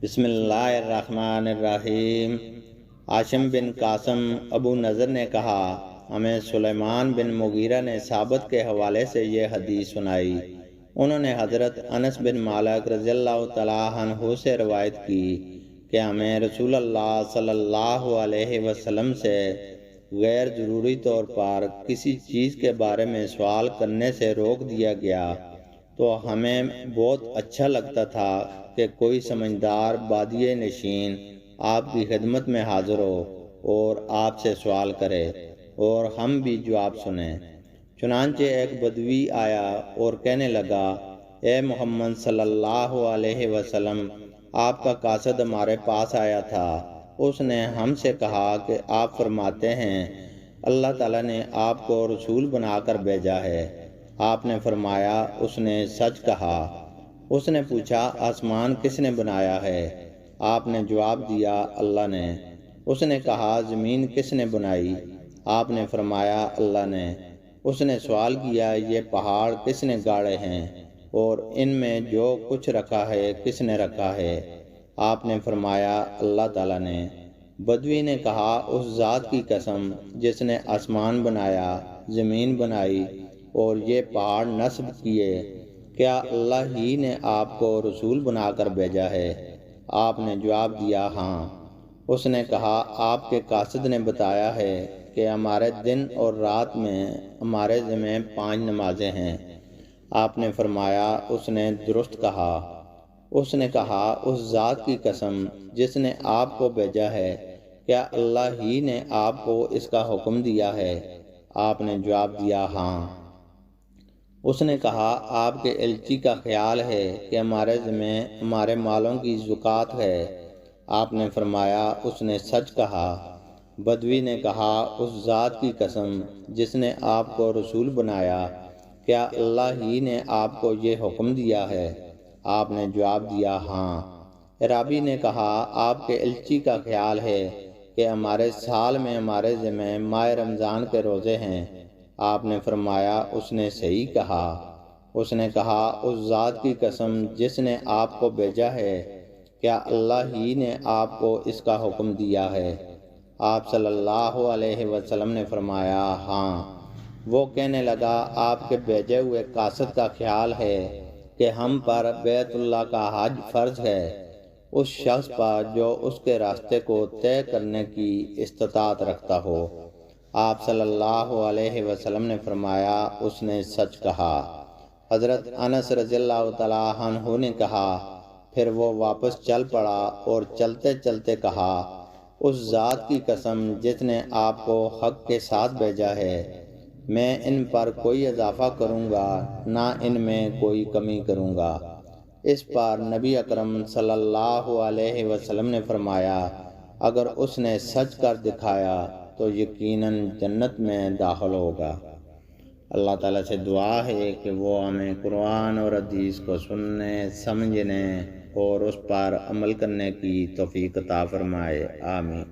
بسم اللہ الرحمن الرحیم۔ عاصم بن قاسم ابو نضر نے کہا، ہمیں سلیمان بن مغیرہ نے ثابت کے حوالے سے یہ حدیث سنائی۔ انہوں نے حضرت انس بن مالک رضی اللہ تعالیٰ عنہ سے روایت کی کہ ہمیں رسول اللہ صلی اللہ علیہ وسلم سے غیر ضروری طور پر کسی چیز کے بارے میں سوال کرنے سے روک دیا گیا تو ہمیں بہت اچھا لگتا تھا کہ کوئی سمجھدار بادیہ نشین آپ کی خدمت میں حاضر ہو اور آپ سے سوال کرے اور ہم بھی جواب سنیں۔ چنانچہ ایک بدوی آیا اور کہنے لگا، اے محمد صلی اللہ علیہ وسلم، آپ کا قاصد ہمارے پاس آیا تھا۔ اس نے ہم سے کہا کہ آپ فرماتے ہیں اللہ تعالیٰ نے آپ کو رسول بنا کر بھیجا ہے۔ آپ نے فرمایا اس نے سچ کہا۔ اس نے پوچھا آسمان کس نے بنایا ہے؟ آپ نے جواب دیا اللہ نے۔ اس نے کہا زمین کس نے بنائی؟ آپ نے فرمایا اللہ نے۔ اس نے سوال کیا یہ پہاڑ کس نے گاڑے ہیں اور ان میں جو کچھ رکھا ہے کس نے رکھا ہے؟ آپ نے فرمایا اللہ تعالیٰ نے۔ بدوی نے کہا اس ذات کی قسم جس نے آسمان بنایا، زمین بنائی اور یہ پہاڑ نصب کیے، کیا اللہ ہی نے آپ کو رسول بنا کر بھیجا ہے؟ آپ نے جواب دیا ہاں۔ اس نے کہا آپ کے قاصد نے بتایا ہے کہ ہمارے دن اور رات میں ہمارے ذمہ 5 نمازیں ہیں۔ آپ نے فرمایا اس نے درست کہا۔ اس نے کہا اس ذات کی قسم جس نے آپ کو بھیجا ہے، کیا اللہ ہی نے آپ کو اس کا حکم دیا ہے؟ آپ نے جواب دیا ہاں۔ اس نے کہا آپ کے الچی کا خیال ہے کہ ہمارے ذمہ ہمارے مالوں کی زکوٰۃ ہے؟ آپ نے فرمایا اس نے سچ کہا۔ بدوی نے کہا اس ذات کی قسم جس نے آپ کو رسول بنایا، کیا اللہ ہی نے آپ کو یہ حکم دیا ہے؟ آپ نے جواب دیا ہاں۔ عرابی نے کہا آپ کے الچی کا خیال ہے کہ ہمارے سال میں ہمارے ذمہ ماہ رمضان کے روزے ہیں؟ آپ نے فرمایا اس نے صحیح کہا۔ اس نے کہا اس ذات کی قسم جس نے آپ کو بھیجا ہے، کیا اللہ ہی نے آپ کو اس کا حکم دیا ہے؟ آپ صلی اللہ علیہ وسلم نے فرمایا ہاں۔ وہ کہنے لگا آپ کے بھیجے ہوئے قاصد کا خیال ہے کہ ہم پر بیت اللہ کا حج فرض ہے، اس شخص پر جو اس کے راستے کو طے کرنے کی استطاعت رکھتا ہو۔ آپ صلی اللہ علیہ وسلم نے فرمایا اس نے سچ کہا۔ حضرت انس رضی اللہ تعالیٰ عنہ نے کہا پھر وہ واپس چل پڑا اور چلتے چلتے کہا اس ذات کی قسم جس نے آپ کو حق کے ساتھ بھیجا ہے، میں ان پر کوئی اضافہ کروں گا نہ ان میں کوئی کمی کروں گا۔ اس پر نبی اکرم صلی اللہ علیہ وسلم نے فرمایا اگر اس نے سچ کر دکھایا تو یقیناً جنت میں داخل ہوگا۔ اللہ تعالیٰ سے دعا ہے کہ وہ ہمیں قرآن اور حدیث کو سننے، سمجھنے اور اس پر عمل کرنے کی توفیق عطا فرمائے، آمین۔